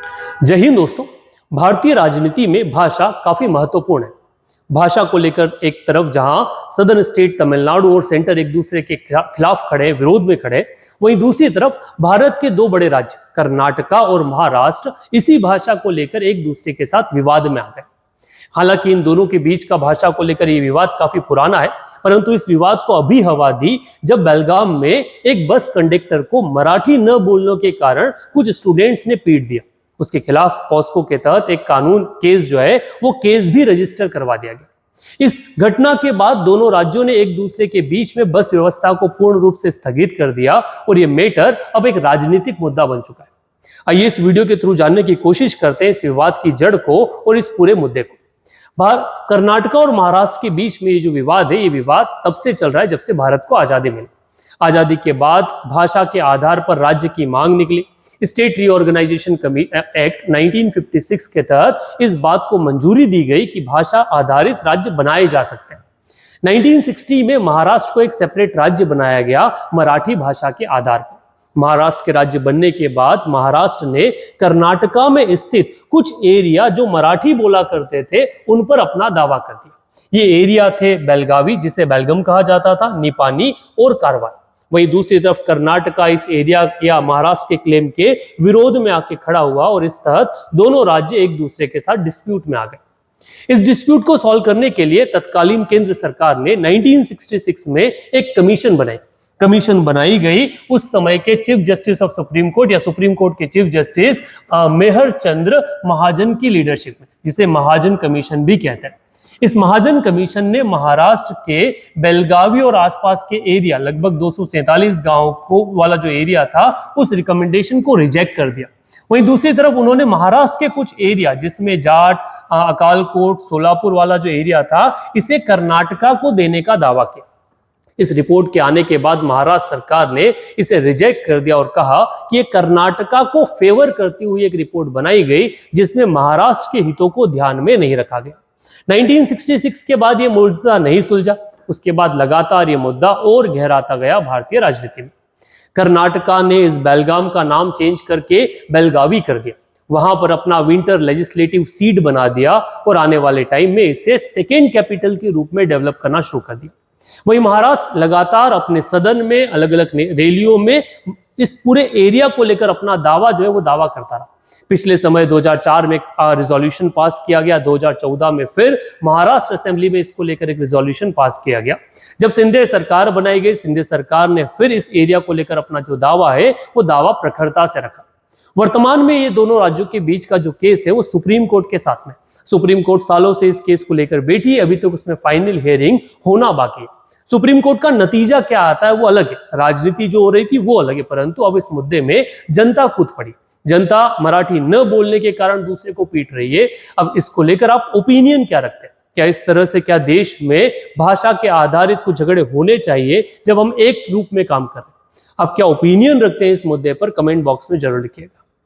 जय हिंद दोस्तों। भारतीय राजनीति में भाषा काफी महत्वपूर्ण है। भाषा को लेकर एक तरफ जहां सदर्न स्टेट तमिलनाडु और सेंटर एक दूसरे के खिलाफ खड़े, विरोध में खड़े, वहीं दूसरी तरफ भारत के दो बड़े राज्य कर्नाटका और महाराष्ट्र इसी भाषा को लेकर एक दूसरे के साथ विवाद में आ गए। हालांकि इन दोनों के बीच का भाषा को लेकर यह विवाद काफी पुराना है, परंतु इस विवाद को अभी हवा दी जब बेलगाम में एक बस कंडक्टर को मराठी न बोलने के कारण कुछ स्टूडेंट्स ने पीट दिया। उसके खिलाफ पॉस्को के तहत एक कानून केस जो है वो केस भी रजिस्टर करवा दिया गया। इस घटना के बाद दोनों राज्यों ने एक दूसरे के बीच में बस व्यवस्था को पूर्ण रूप से स्थगित कर दिया और ये मैटर अब एक राजनीतिक मुद्दा बन चुका है। आइए इस वीडियो के थ्रू जानने की कोशिश करते हैं इस विवाद की जड़ को और इस पूरे मुद्दे को। कर्नाटका और महाराष्ट्र के बीच में ये जो विवाद है, ये विवाद तब से चल रहा है जब से भारत को आजादी मिली। आजादी के बाद भाषा के आधार पर राज्य की मांग निकली। स्टेट रीऑर्गेनाइजेशन एक्ट 1956 के तहत इस बात को मंजूरी दी गई कि भाषा आधारित राज्य बनाए जा सकते हैं। 1960 में महाराष्ट्र को एक सेपरेट राज्य बनाया गया मराठी भाषा के आधार पर। महाराष्ट्र के राज्य बनने के बाद महाराष्ट्र ने कर्नाटका में स्थित कुछ एरिया जो मराठी बोला करते थे उन पर अपना दावा कर दिया। ये एरिया थे बेलगावी, जिसे बेलगम कहा जाता था, निपानी और कारवार। वहीं दूसरी तरफ कर्नाटका इस एरिया या महाराष्ट्र के क्लेम के विरोध में आके खड़ा हुआ और इस तहत दोनों राज्य एक दूसरे के साथ डिस्प्यूट में आ गए। इस डिस्प्यूट को सॉल्व करने के लिए तत्कालीन केंद्र सरकार ने 1966 में एक कमीशन बनाई गई उस समय के chief justice of supreme court या सुप्रीम कोर्ट के चीफ जस्टिस मेहर चंद्र महाजन की लीडरशिप में, जिसे महाजन कमीशन भी कहते हैं। इस महाजन कमीशन ने महाराष्ट्र के बेलगावी और आसपास के एरिया लगभग 247 गांव को वाला जो एरिया था उस रिकमेंडेशन को रिजेक्ट कर दिया। वहीं दूसरी तरफ उन्होंने महाराष्ट्र के कुछ एरिया जिसमें जाट, अकालकोट, सोलापुर वाला जो एरिया था इसे कर्नाटका को देने का दावा किया। इस रिपोर्ट के आने के बाद महाराष्ट्र सरकार ने इसे रिजेक्ट कर दिया और कहा कि ये कर्नाटका को फेवर करती हुई एक रिपोर्ट बनाई गई जिसमें महाराष्ट्र के हितों को ध्यान में नहीं रखा गया। 1966 के बाद ये मुद्दा नहीं सुलझा। उसके बाद लगातार ये मुद्दा और गहराता गया भारतीय राजनीति में। कर्नाटका ने इस बेलगाम का नाम चेंज करके बेलगावी कर दिया, वहां पर अपना विंटर लेजिस्लेटिव सीट बना दिया और आने वाले टाइम में इसे सेकेंड कैपिटल के रूप में डेवलप करना शुरू कर दिया। वही महाराष्ट्र लगातार अपने सदन में अलग अलग रैलियों में इस पूरे एरिया को लेकर अपना दावा जो है वो दावा करता रहा। पिछले समय 2004 में रिजोल्यूशन पास किया गया, 2014 में फिर महाराष्ट्र असेंबली में इसको लेकर एक रिजोल्यूशन पास किया गया। जब सिंधे सरकार बनाई गई, सिंधे सरकार ने फिर इस एरिया को लेकर अपना जो दावा है वो दावा प्रखरता से रखा। वर्तमान में ये दोनों राज्यों के बीच का जो केस है वो सुप्रीम कोर्ट के साथ में, सुप्रीम कोर्ट सालों से इस केस को लेकर बैठी है। अभी तक उसमें फाइनल हियरिंग होना बाकी है। सुप्रीम कोर्ट का नतीजा क्या आता है वो अलग है, राजनीति जो हो रही थी वो अलग है, परंतु अब इस मुद्दे में जनता कूद पड़ी। जनता मराठी न बोलने के कारण दूसरे को पीट रही है। अब इसको लेकर आप ओपिनियन क्या रखते हैं? क्या इस तरह से क्या देश में भाषा के आधारित कुछ झगड़े होने चाहिए जब हम एक रूप में काम कर रहे हैं? आप क्या ओपिनियन रखते हैं इस मुद्दे पर? कमेंट बॉक्स में जरूर लिखिएगा।